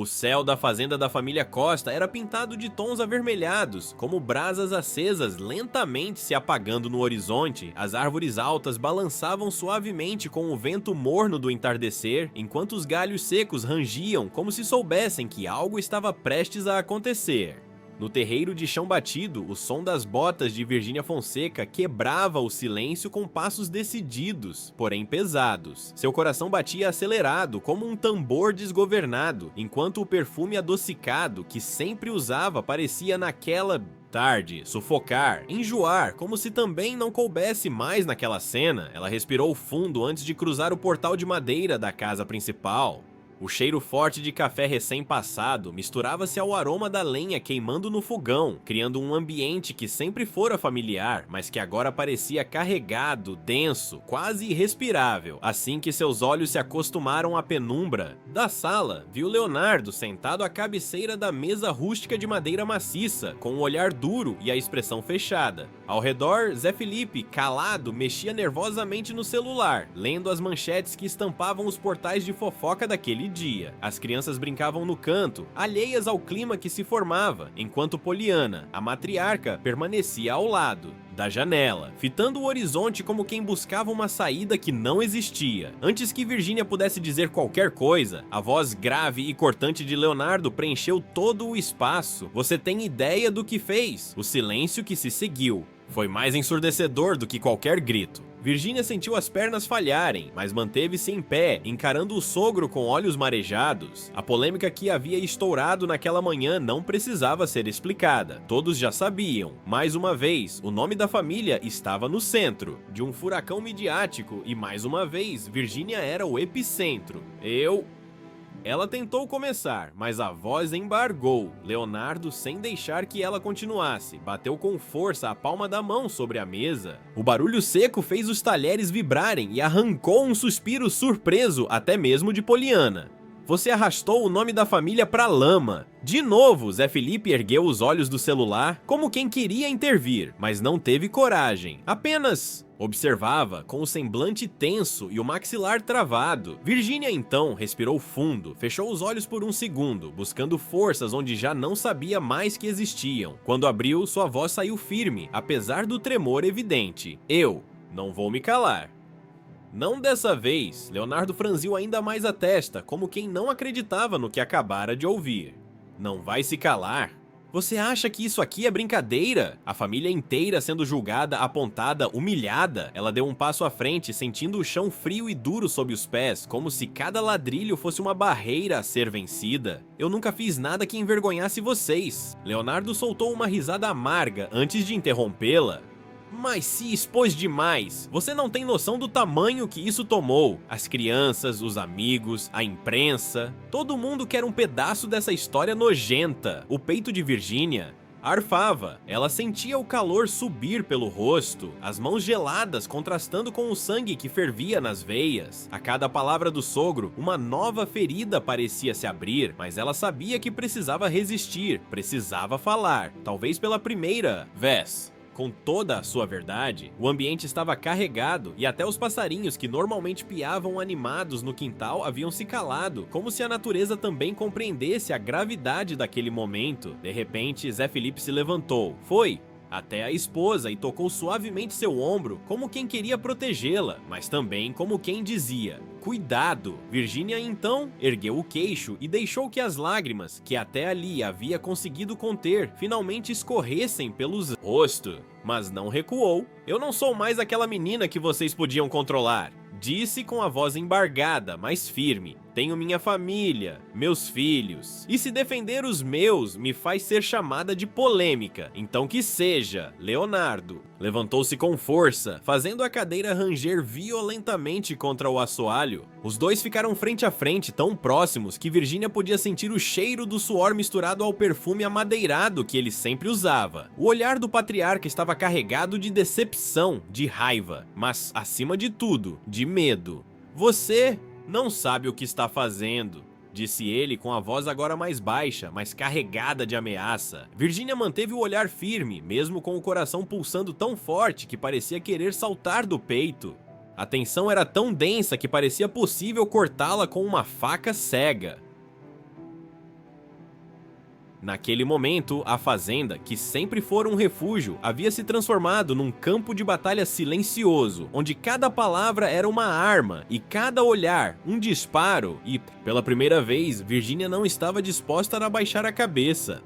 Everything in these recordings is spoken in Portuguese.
O céu da fazenda da família Costa era pintado de tons avermelhados, como brasas acesas lentamente se apagando no horizonte. As árvores altas balançavam suavemente com o vento morno do entardecer, enquanto os galhos secos rangiam como se soubessem que algo estava prestes a acontecer. No terreiro de chão batido, o som das botas de Virgínia Fonseca quebrava o silêncio com passos decididos, porém pesados. Seu coração batia acelerado, como um tambor desgovernado, enquanto o perfume adocicado que sempre usava parecia naquela tarde sufocar, enjoar, como se também não coubesse mais naquela cena. Ela respirou fundo antes de cruzar o portal de madeira da casa principal. O cheiro forte de café recém-passado misturava-se ao aroma da lenha queimando no fogão, criando um ambiente que sempre fora familiar, mas que agora parecia carregado, denso, quase irrespirável. Assim que seus olhos se acostumaram à penumbra da sala, viu Leonardo sentado à cabeceira da mesa rústica de madeira maciça, com o olhar duro e a expressão fechada. Ao redor, Zé Felipe, calado, mexia nervosamente no celular, lendo as manchetes que estampavam os portais de fofoca daquele dia. As crianças brincavam no canto, alheias ao clima que se formava, enquanto Poliana, a matriarca, permanecia ao lado da janela, fitando o horizonte como quem buscava uma saída que não existia. Antes que Virgínia pudesse dizer qualquer coisa, a voz grave e cortante de Leonardo preencheu todo o espaço. Você tem ideia do que fez? O silêncio que se seguiu foi mais ensurdecedor do que qualquer grito. Virgínia sentiu as pernas falharem, mas manteve-se em pé, encarando o sogro com olhos marejados. A polêmica que havia estourado naquela manhã não precisava ser explicada. Todos já sabiam. Mais uma vez, o nome da família estava no centro de um furacão midiático e mais uma vez, Virgínia era o epicentro. Ela tentou começar, mas a voz embargou. Leonardo, sem deixar que ela continuasse, bateu com força a palma da mão sobre a mesa. O barulho seco fez os talheres vibrarem e arrancou um suspiro surpreso, até mesmo de Poliana. Você arrastou o nome da família pra lama. De novo, Zé Felipe ergueu os olhos do celular, como quem queria intervir, mas não teve coragem. Apenas observava com o semblante tenso e o maxilar travado. Virgínia então respirou fundo, fechou os olhos por um segundo, buscando forças onde já não sabia mais que existiam. Quando abriu, sua voz saiu firme, apesar do tremor evidente. Eu não vou me calar. Não dessa vez, Leonardo franziu ainda mais a testa, como quem não acreditava no que acabara de ouvir. Não vai se calar? Você acha que isso aqui é brincadeira? A família inteira sendo julgada, apontada, humilhada. Ela deu um passo à frente, sentindo o chão frio e duro sob os pés, como se cada ladrilho fosse uma barreira a ser vencida. Eu nunca fiz nada que envergonhasse vocês. Leonardo soltou uma risada amarga antes de interrompê-la. Mas se expôs demais. Você não tem noção do tamanho que isso tomou. As crianças, os amigos, a imprensa. Todo mundo quer um pedaço dessa história nojenta. O peito de Virgínia arfava. Ela sentia o calor subir pelo rosto, as mãos geladas contrastando com o sangue que fervia nas veias. A cada palavra do sogro, uma nova ferida parecia se abrir, mas ela sabia que precisava resistir, precisava falar. Talvez pela primeira vez. Com toda a sua verdade, o ambiente estava carregado e até os passarinhos que normalmente piavam animados no quintal haviam se calado, como se a natureza também compreendesse a gravidade daquele momento. De repente, Zé Felipe se levantou. Foi até a esposa e tocou suavemente seu ombro, como quem queria protegê-la, mas também como quem dizia: cuidado! Virgínia então ergueu o queixo e deixou que as lágrimas, que até ali havia conseguido conter, finalmente escorressem pelos rosto, mas não recuou. Eu não sou mais aquela menina que vocês podiam controlar. Disse com a voz embargada, mas firme. Tenho minha família, meus filhos. E se defender os meus me faz ser chamada de polêmica, então que seja, Leonardo. Levantou-se com força, fazendo a cadeira ranger violentamente contra o assoalho. Os dois ficaram frente a frente, tão próximos que Virgínia podia sentir o cheiro do suor misturado ao perfume amadeirado que ele sempre usava. O olhar do patriarca estava carregado de decepção, de raiva, mas, acima de tudo, de medo. Você não sabe o que está fazendo, disse ele com a voz agora mais baixa, mas carregada de ameaça. Virgínia manteve o olhar firme, mesmo com o coração pulsando tão forte que parecia querer saltar do peito. A tensão era tão densa que parecia possível cortá-la com uma faca cega. Naquele momento, a fazenda, que sempre fora um refúgio, havia se transformado num campo de batalha silencioso, onde cada palavra era uma arma e cada olhar um disparo, e, pela primeira vez, Virginia não estava disposta a abaixar a cabeça.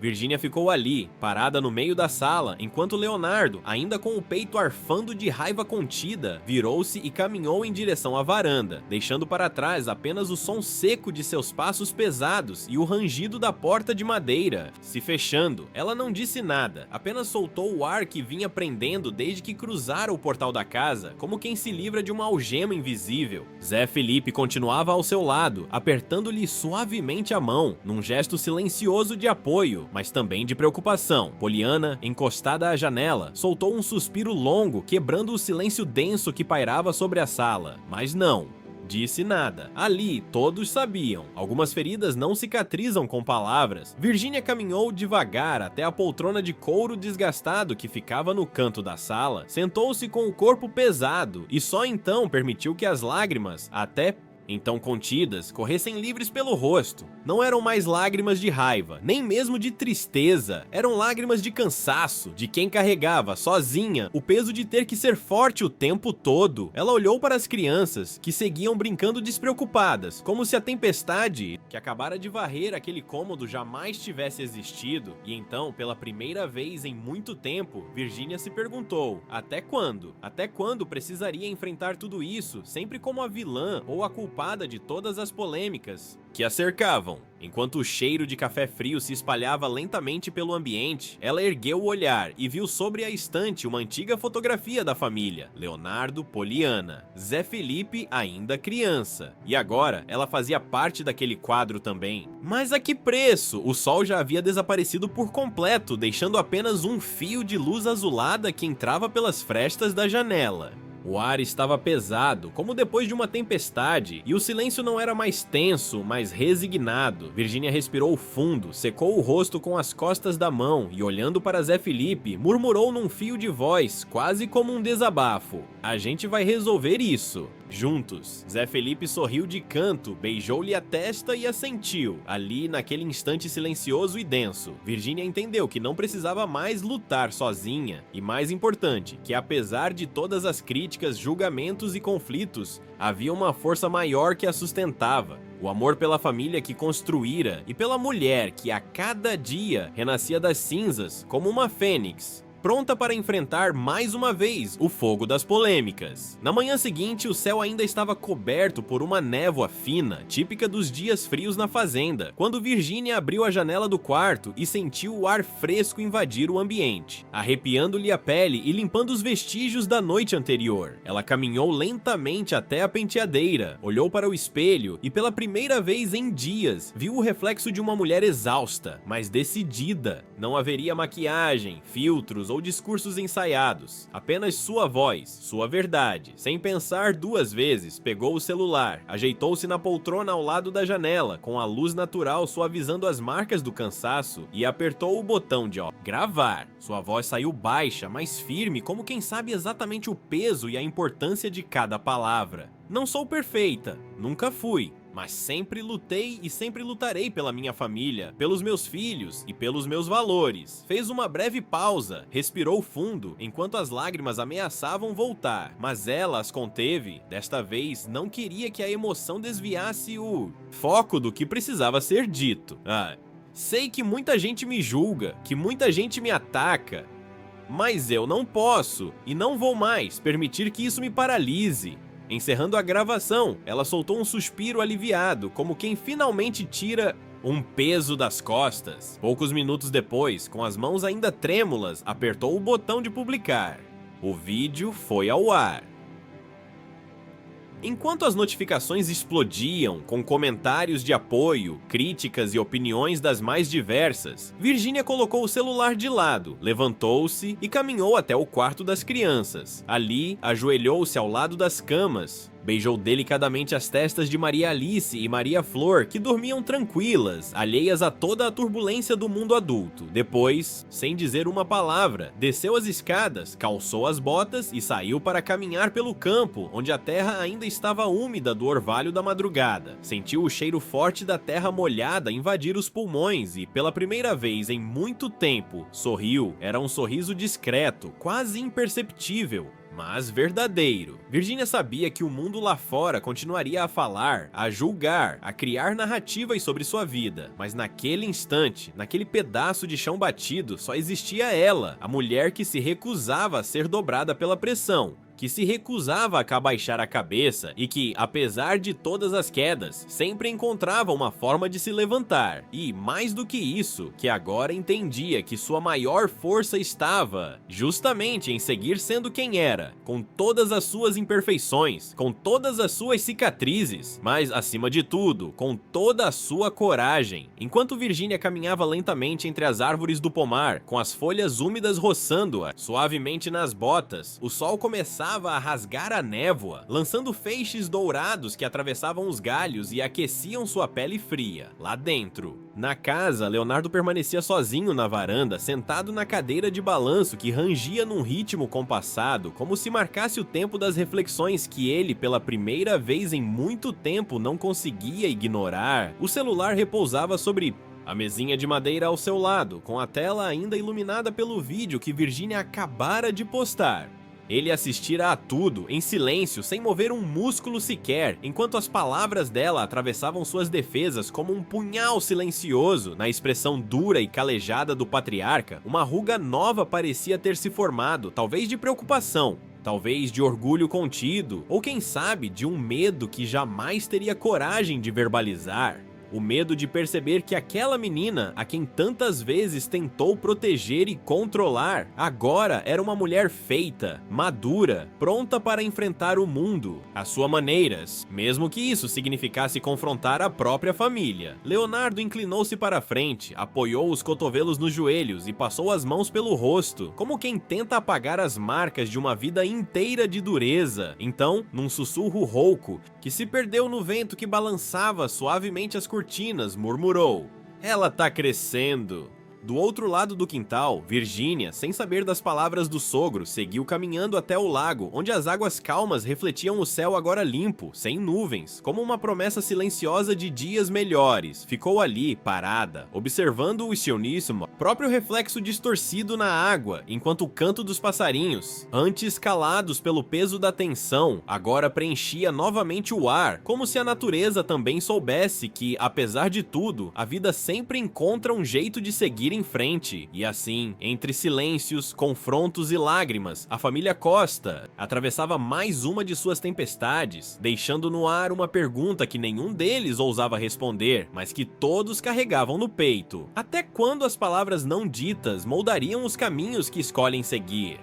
Virginia ficou ali, parada no meio da sala, enquanto Leonardo, ainda com o peito arfando de raiva contida, virou-se e caminhou em direção à varanda, deixando para trás apenas o som seco de seus passos pesados e o rangido da porta de madeira se fechando. Ela não disse nada, apenas soltou o ar que vinha prendendo desde que cruzara o portal da casa, como quem se livra de uma algema invisível. Zé Felipe continuava ao seu lado, apertando-lhe suavemente a mão, num gesto silencioso de apoio, mas também de preocupação. Poliana, encostada à janela, soltou um suspiro longo, quebrando o silêncio denso que pairava sobre a sala. Mas não disse nada. Ali, todos sabiam. Algumas feridas não cicatrizam com palavras. Virginia caminhou devagar até a poltrona de couro desgastado que ficava no canto da sala, sentou-se com o corpo pesado e só então permitiu que as lágrimas, até então contidas, corressem livres pelo rosto. Não eram mais lágrimas de raiva, nem mesmo de tristeza. Eram lágrimas de cansaço, de quem carregava, sozinha, o peso de ter que ser forte o tempo todo. Ela olhou para as crianças, que seguiam brincando despreocupadas, como se a tempestade que acabara de varrer aquele cômodo jamais tivesse existido. E então, pela primeira vez em muito tempo, Virginia se perguntou: até quando? Até quando precisaria enfrentar tudo isso, sempre como a vilã ou a culpada de todas as polêmicas que a cercavam? Enquanto o cheiro de café frio se espalhava lentamente pelo ambiente, ela ergueu o olhar e viu sobre a estante uma antiga fotografia da família: Leonardo, Poliana, Zé Felipe ainda criança. E agora ela fazia parte daquele quadro também. Mas a que preço? O sol já havia desaparecido por completo, deixando apenas um fio de luz azulada que entrava pelas frestas da janela. O ar estava pesado, como depois de uma tempestade, e o silêncio não era mais tenso, mas resignado. Virginia respirou fundo, secou o rosto com as costas da mão e, olhando para Zé Felipe, murmurou num fio de voz, quase como um desabafo: a gente vai resolver isso juntos. Zé Felipe sorriu de canto, beijou-lhe a testa e assentiu. Ali, naquele instante silencioso e denso, Virginia entendeu que não precisava mais lutar sozinha, e mais importante, que apesar de todas as críticas, julgamentos e conflitos, havia uma força maior que a sustentava: o amor pela família que construíra e pela mulher que a cada dia renascia das cinzas como uma fênix, pronta para enfrentar mais uma vez o fogo das polêmicas. Na manhã seguinte, o céu ainda estava coberto por uma névoa fina, típica dos dias frios na fazenda, quando Virginia abriu a janela do quarto e sentiu o ar fresco invadir o ambiente, arrepiando-lhe a pele e limpando os vestígios da noite anterior. Ela caminhou lentamente até a penteadeira, olhou para o espelho e, pela primeira vez em dias, viu o reflexo de uma mulher exausta, mas decidida. Não haveria maquiagem, filtros ou discursos ensaiados, apenas sua voz, sua verdade. Sem pensar duas vezes, pegou o celular, ajeitou-se na poltrona ao lado da janela, com a luz natural suavizando as marcas do cansaço, e apertou o botão de gravar. Sua voz saiu baixa, mas firme, como quem sabe exatamente o peso e a importância de cada palavra. Não sou perfeita, nunca fui, mas sempre lutei e sempre lutarei pela minha família, pelos meus filhos e pelos meus valores. Fez uma breve pausa, respirou fundo, enquanto as lágrimas ameaçavam voltar, mas ela as conteve. Desta vez, não queria que a emoção desviasse o foco do que precisava ser dito. Sei que muita gente me julga, que muita gente me ataca, mas eu não posso e não vou mais permitir que isso me paralise. Encerrando a gravação, ela soltou um suspiro aliviado, como quem finalmente tira um peso das costas. Poucos minutos depois, com as mãos ainda trêmulas, apertou o botão de publicar. O vídeo foi ao ar. Enquanto as notificações explodiam, com comentários de apoio, críticas e opiniões das mais diversas, Virginia colocou o celular de lado, levantou-se e caminhou até o quarto das crianças. Ali, ajoelhou-se ao lado das camas Beijou delicadamente as testas de Maria Alice e Maria Flor, que dormiam tranquilas, alheias a toda a turbulência do mundo adulto. Depois, sem dizer uma palavra, desceu as escadas, calçou as botas e saiu para caminhar pelo campo, onde a terra ainda estava úmida do orvalho da madrugada. Sentiu o cheiro forte da terra molhada invadir os pulmões e, pela primeira vez em muito tempo, sorriu. Era um sorriso discreto, quase imperceptível, mas verdadeiro. Virginia sabia que o mundo lá fora continuaria a falar, a julgar, a criar narrativas sobre sua vida, mas naquele instante, naquele pedaço de chão batido, só existia ela, a mulher que se recusava a ser dobrada pela pressão, que se recusava a abaixar a cabeça e que, apesar de todas as quedas, sempre encontrava uma forma de se levantar. E, mais do que isso, que agora entendia que sua maior força estava justamente em seguir sendo quem era, com todas as suas imperfeições, com todas as suas cicatrizes, mas, acima de tudo, com toda a sua coragem. Enquanto Virginia caminhava lentamente entre as árvores do pomar, com as folhas úmidas roçando-a suavemente nas botas, o sol começava a rasgar a névoa, lançando feixes dourados que atravessavam os galhos e aqueciam sua pele fria. Lá dentro, na casa, Leonardo permanecia sozinho na varanda, sentado na cadeira de balanço que rangia num ritmo compassado, como se marcasse o tempo das reflexões que ele, pela primeira vez em muito tempo, não conseguia ignorar. O celular repousava sobre a mesinha de madeira ao seu lado, com a tela ainda iluminada pelo vídeo que Virginia acabara de postar. Ele assistira a tudo, em silêncio, sem mover um músculo sequer, enquanto as palavras dela atravessavam suas defesas como um punhal silencioso. Na expressão dura e calejada do patriarca, uma ruga nova parecia ter se formado, talvez de preocupação, talvez de orgulho contido, ou quem sabe de um medo que jamais teria coragem de verbalizar. O medo de perceber que aquela menina, a quem tantas vezes tentou proteger e controlar, agora era uma mulher feita, madura, pronta para enfrentar o mundo, às suas maneiras, mesmo que isso significasse confrontar a própria família. Leonardo inclinou-se para a frente, apoiou os cotovelos nos joelhos e passou as mãos pelo rosto, como quem tenta apagar as marcas de uma vida inteira de dureza. Então, num sussurro rouco, que se perdeu no vento que balançava suavemente as cortinas, murmurou: "Ela tá crescendo." Do outro lado do quintal, Virginia, sem saber das palavras do sogro, seguiu caminhando até o lago, onde as águas calmas refletiam o céu agora limpo, sem nuvens, como uma promessa silenciosa de dias melhores. Ficou ali, parada, observando o sioníssimo, próprio reflexo distorcido na água, enquanto o canto dos passarinhos, antes calados pelo peso da tensão, agora preenchia novamente o ar, como se a natureza também soubesse que, apesar de tudo, a vida sempre encontra um jeito de seguir em frente. E assim, entre silêncios, confrontos e lágrimas, a família Costa atravessava mais uma de suas tempestades, deixando no ar uma pergunta que nenhum deles ousava responder, mas que todos carregavam no peito: até quando as palavras não ditas moldariam os caminhos que escolhem seguir?